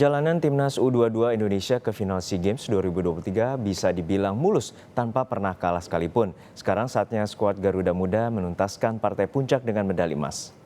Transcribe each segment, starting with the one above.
Jalanan Timnas U22 Indonesia ke final SEA Games 2023 bisa dibilang mulus tanpa pernah kalah sekalipun. Sekarang saatnya skuad Garuda Muda menuntaskan partai puncak dengan medali emas.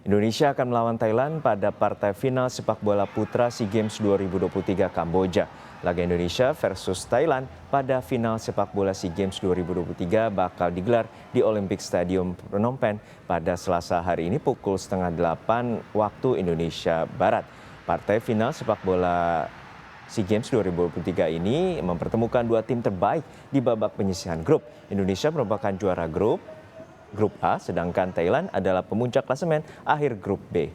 Indonesia akan melawan Thailand pada partai final sepak bola putra SEA Games 2023 Kamboja. Laga Indonesia versus Thailand pada final sepak bola SEA Games 2023 bakal digelar di Olympic Stadium Phnom Penh pada Selasa hari ini pukul 7:30 waktu Indonesia Barat. Partai final sepak bola SEA Games 2023 ini mempertemukan dua tim terbaik di babak penyisihan grup. Indonesia merupakan juara grup A, sedangkan Thailand adalah pemuncak klasemen akhir grup B.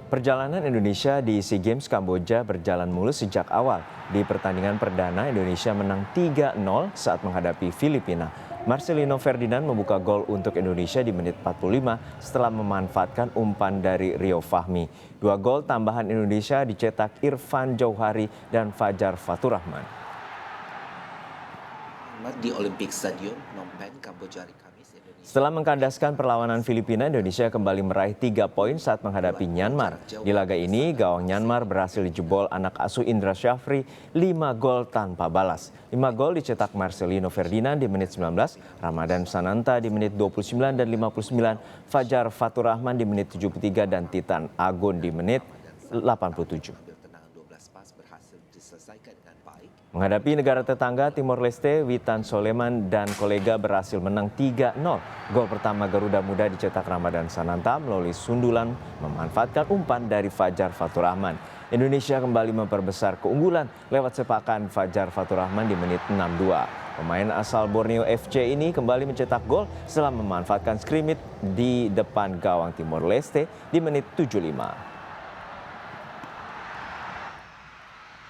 Perjalanan Indonesia di SEA Games Kamboja berjalan mulus sejak awal. Di pertandingan perdana, Indonesia menang 3-0 saat menghadapi Filipina. Marcelino Ferdinand membuka gol untuk Indonesia di menit 45 setelah memanfaatkan umpan dari Rio Fahmi. Dua gol tambahan Indonesia dicetak Irfan Jauhari dan Fajar Faturrahman. Di Olympic Stadium Phnom Penh, Kamboja hari Kamis. Setelah mengkandaskan perlawanan Filipina, Indonesia kembali meraih 3 poin saat menghadapi Myanmar. Di laga ini, gawang Myanmar berhasil dijebol anak asuh Indra Syafri 5 gol tanpa balas. 5 gol dicetak Marcelino Ferdinand di menit 19, Ramadan Sananta di menit 29 dan 59, Fajar Faturrahman di menit 73 dan Titan Agun di menit 87. Menghadapi negara tetangga Timor Leste, Witan Soleman dan kolega berhasil menang 3-0. Gol pertama Garuda Muda dicetak Ramadan Sananta melalui sundulan memanfaatkan umpan dari Fajar Faturrahman. Indonesia kembali memperbesar keunggulan lewat sepakan Fajar Faturrahman di menit 62. Pemain asal Borneo FC ini kembali mencetak gol setelah memanfaatkan skrimmit di depan gawang Timor Leste di menit 75.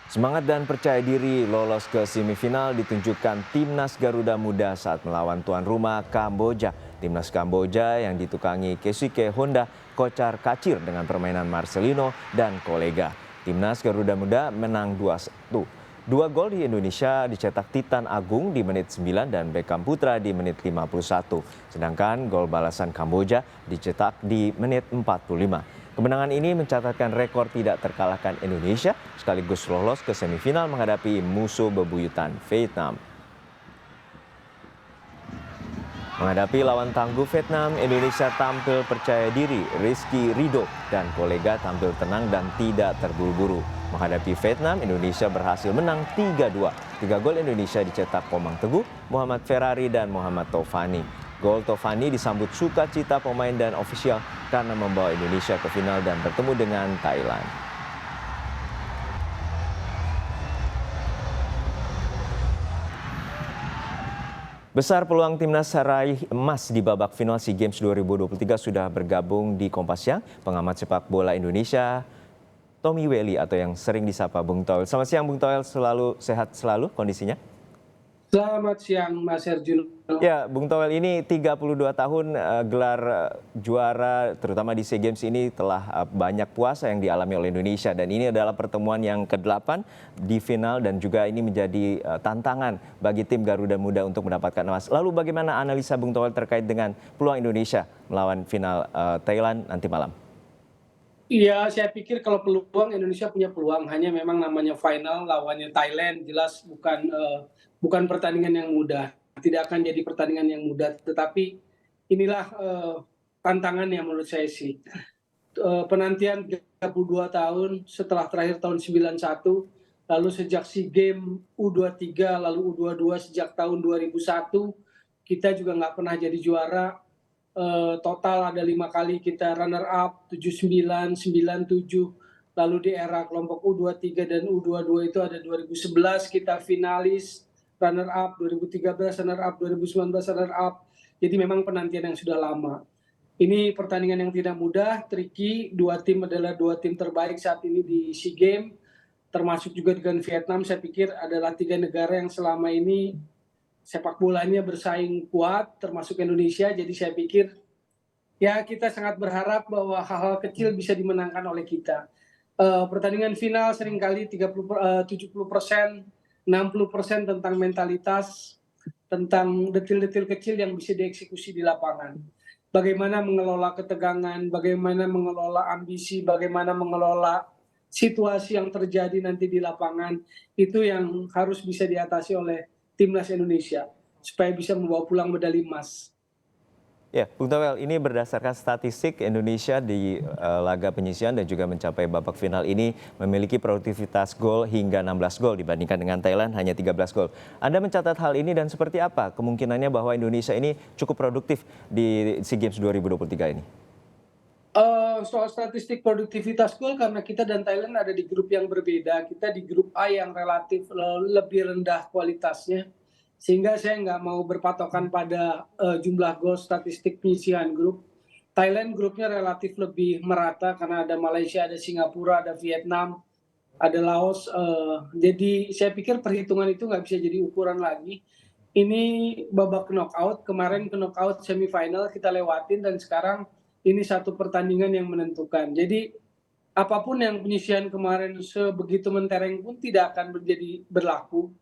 Semangat dan percaya diri lolos ke semifinal ditunjukkan Timnas Garuda Muda saat melawan tuan rumah Kamboja. Timnas Kamboja yang ditukangi Keisuke Honda kocar kacir dengan permainan Marcelino dan kolega. Timnas Garuda Muda menang 2-1. Dua gol di Indonesia dicetak Titan Agung di menit 9 dan Beckham Putra di menit 51. Sedangkan gol balasan Kamboja dicetak di menit 45. Kemenangan ini mencatatkan rekor tidak terkalahkan Indonesia sekaligus lolos ke semifinal menghadapi musuh bebuyutan Vietnam. Menghadapi lawan tangguh Vietnam, Indonesia tampil percaya diri. Rizky Ridho dan kolega tampil tenang dan tidak terburu-buru. Menghadapi Vietnam, Indonesia berhasil menang 3-2. 3 gol Indonesia dicetak Komang Teguh, Muhammad Ferrari dan Muhammad Taufani. Gol Taufani disambut sukacita pemain dan ofisial karena membawa Indonesia ke final dan bertemu dengan Thailand. Besar peluang timnas raih emas di babak final SEA Games 2023 sudah bergabung di Kompas Siang. Pengamat sepak bola Indonesia, Tommy Welly atau yang sering disapa Bung Toel. Selamat siang Bung Toel, selalu sehat selalu kondisinya? Selamat siang Mas Herjun. Ya, Bung Toel, ini 32 tahun gelar juara terutama di SEA Games ini telah banyak puasa yang dialami oleh Indonesia dan ini adalah pertemuan yang ke-8 di final dan juga ini menjadi tantangan bagi tim Garuda Muda untuk mendapatkan emas. Lalu bagaimana analisa Bung Toel terkait dengan peluang Indonesia melawan final Thailand nanti malam? Iya, saya pikir kalau peluang Indonesia punya peluang, hanya memang namanya final lawannya Thailand jelas bukan pertandingan yang mudah. Tidak akan jadi pertandingan yang mudah, tetapi inilah tantangan yang menurut saya sih. Penantian 32 tahun setelah terakhir tahun 91, lalu sejak SEA Games U23, lalu U22 sejak tahun 2001, kita juga nggak pernah jadi juara. Total ada 5 kali kita runner up, 79, 97, lalu di era kelompok U23 dan U22 itu ada 2011 kita finalis, runner up, 2013 runner up, 2019 runner up. Jadi memang penantian yang sudah lama. Ini pertandingan yang tidak mudah, tricky. Dua tim adalah dua tim terbaik saat ini di SEA Games, termasuk juga dengan Vietnam. Saya pikir adalah 3 negara yang selama ini sepak bolanya bersaing kuat, termasuk Indonesia. Jadi saya pikir ya kita sangat berharap bahwa hal-hal kecil bisa dimenangkan oleh kita. Pertandingan final seringkali 70%, 60% tentang mentalitas, tentang detil-detil kecil yang bisa dieksekusi di lapangan. bagaimana mengelola ketegangan, bagaimana mengelola ambisi, bagaimana mengelola situasi yang terjadi nanti di lapangan, itu yang harus bisa diatasi oleh timnas Indonesia supaya bisa membawa pulang medali emas. Ya, Bung Toel, ini berdasarkan statistik Indonesia di laga penyisihan dan juga mencapai babak final ini memiliki produktivitas gol hingga 16 gol dibandingkan dengan Thailand hanya 13 gol. Anda mencatat hal ini dan seperti apa kemungkinannya bahwa Indonesia ini cukup produktif di SEA Games 2023 ini? Soal statistik produktivitas gol karena kita dan Thailand ada di grup yang berbeda. Kita di grup A yang relatif lebih rendah kualitasnya, sehingga saya nggak mau berpatokan pada jumlah gol statistik penyisihan grup. Thailand grupnya relatif lebih merata karena ada Malaysia, ada Singapura, ada Vietnam, ada Laos. Jadi saya pikir perhitungan itu nggak bisa jadi ukuran lagi. Ini babak knockout, kemarin ke knockout semifinal kita lewatin dan sekarang ini satu pertandingan yang menentukan. Jadi apapun yang penyisihan kemarin sebegitu mentereng pun tidak akan menjadi berlaku.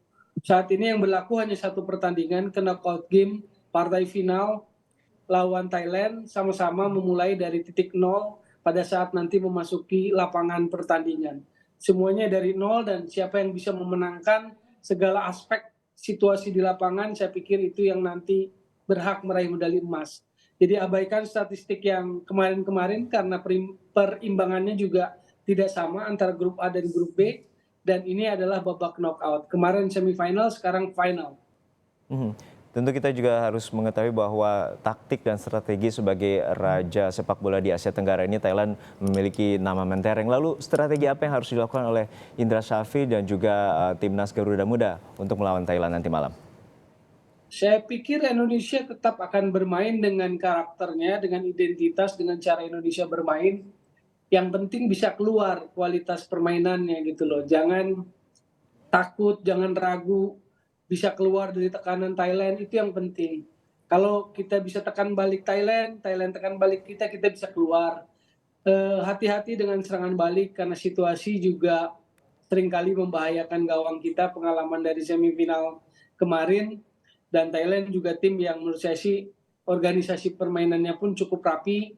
Saat ini yang berlaku hanya satu pertandingan, knockout game, partai final lawan Thailand, sama-sama memulai dari titik nol pada saat nanti memasuki lapangan pertandingan. Semuanya dari nol dan siapa yang bisa memenangkan segala aspek situasi di lapangan, saya pikir itu yang nanti berhak meraih medali emas. Jadi abaikan statistik yang kemarin-kemarin karena perimbangannya juga tidak sama antara grup A dan grup B, dan ini adalah babak knockout. Kemarin semifinal, sekarang final. Tentu kita juga harus mengetahui bahwa taktik dan strategi sebagai raja sepak bola di Asia Tenggara ini Thailand memiliki nama mentereng. Lalu strategi apa yang harus dilakukan oleh Indra Shafri dan juga timnas Garuda Muda untuk melawan Thailand nanti malam? Saya pikir Indonesia tetap akan bermain dengan karakternya, dengan identitas, dengan cara Indonesia bermain. Yang penting bisa keluar kualitas permainannya gitu loh. Jangan takut, jangan ragu, bisa keluar dari tekanan Thailand, itu yang penting. Kalau kita bisa tekan balik Thailand, Thailand tekan balik kita, kita bisa keluar. Hati-hati dengan serangan balik karena situasi juga seringkali membahayakan gawang kita, pengalaman dari semifinal kemarin. Dan Thailand juga tim yang menurut saya sih organisasi permainannya pun cukup rapi.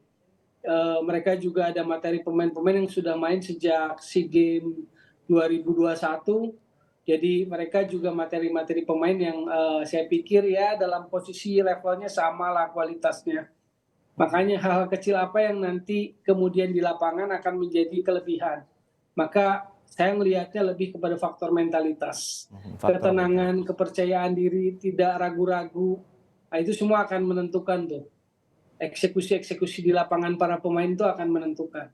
Mereka juga ada materi pemain-pemain yang sudah main sejak SEA Games 2021. Jadi mereka juga materi-materi pemain yang saya pikir ya dalam posisi levelnya sama lah kualitasnya. Makanya hal-hal kecil apa yang nanti kemudian di lapangan akan menjadi kelebihan. Maka saya melihatnya lebih kepada faktor mentalitas. Ketenangan, kepercayaan diri, tidak ragu-ragu. Nah, itu semua akan menentukan tuh. Eksekusi-eksekusi di lapangan para pemain itu akan menentukan.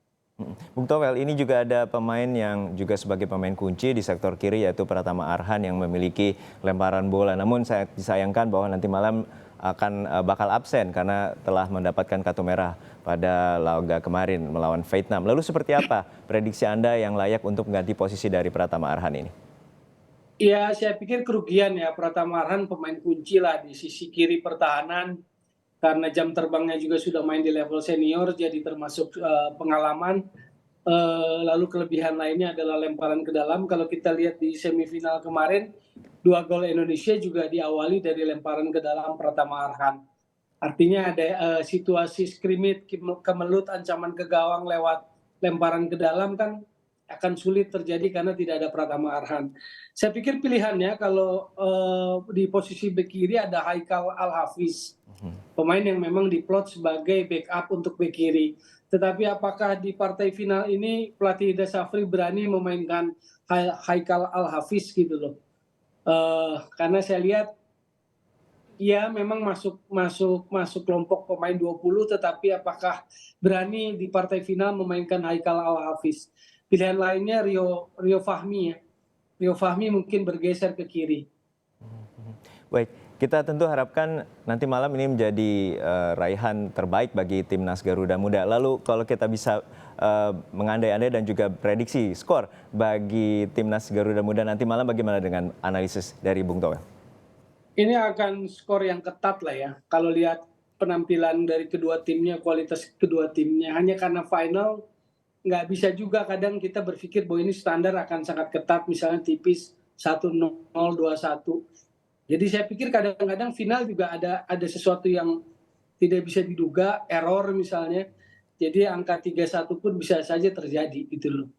Bung Toel, ini juga ada pemain yang juga sebagai pemain kunci di sektor kiri yaitu Pratama Arhan yang memiliki lemparan bola. Namun saya disayangkan bahwa nanti malam akan bakal absen karena telah mendapatkan kartu merah pada laga kemarin melawan Vietnam. Lalu seperti apa prediksi Anda yang layak untuk mengganti posisi dari Pratama Arhan ini? Iya, saya pikir kerugian ya Pratama Arhan pemain kunci lah di sisi kiri pertahanan karena jam terbangnya juga sudah main di level senior jadi termasuk pengalaman. Lalu kelebihan lainnya adalah lemparan ke dalam. Kalau kita lihat di semifinal kemarin, 2 gol Indonesia juga diawali dari lemparan ke dalam Pratama Arhan. Artinya ada situasi scrimmage, kemelut, ancaman ke gawang lewat lemparan ke dalam kan akan sulit terjadi karena tidak ada Pratama Arhan. Saya pikir pilihannya kalau di posisi bek kiri ada Haikal Al-Hafiz, pemain yang memang diplot sebagai backup untuk bek kiri. Tetapi apakah di partai final ini pelatih Indra Shafri berani memainkan Haikal Al-Hafiz gitu loh. Karena saya lihat ya memang masuk kelompok pemain 20, tetapi apakah berani di partai final memainkan Haikal Al-Hafiz. Pilihan lainnya Rio Fahmi ya. Rio Fahmi mungkin bergeser ke kiri. Baik, kita tentu harapkan nanti malam ini menjadi raihan terbaik bagi timnas Garuda Muda. Lalu kalau kita bisa mengandai-andai dan juga prediksi skor bagi timnas Garuda Muda nanti malam bagaimana dengan analisis dari Bung Toel? Ini akan skor yang ketat lah ya. Kalau lihat penampilan dari kedua timnya, kualitas kedua timnya. Hanya karena final nggak bisa juga kadang kita berpikir bahwa ini standar akan sangat ketat, misalnya tipis 1-0, 2-1. Jadi saya pikir kadang-kadang final juga ada sesuatu yang tidak bisa diduga, error misalnya. Jadi angka 3-1 pun bisa saja terjadi gitu loh.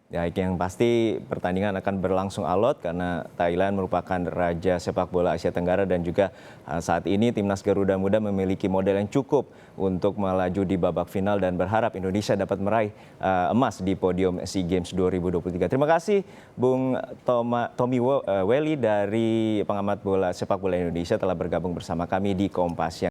Ya, yang pasti pertandingan akan berlangsung alot karena Thailand merupakan raja sepak bola Asia Tenggara dan juga saat ini timnas Garuda Muda memiliki modal yang cukup untuk melaju di babak final dan berharap Indonesia dapat meraih emas di podium SEA Games 2023. Terima kasih Bung Tommy Welly dari pengamat bola sepak bola Indonesia telah bergabung bersama kami di Kompas.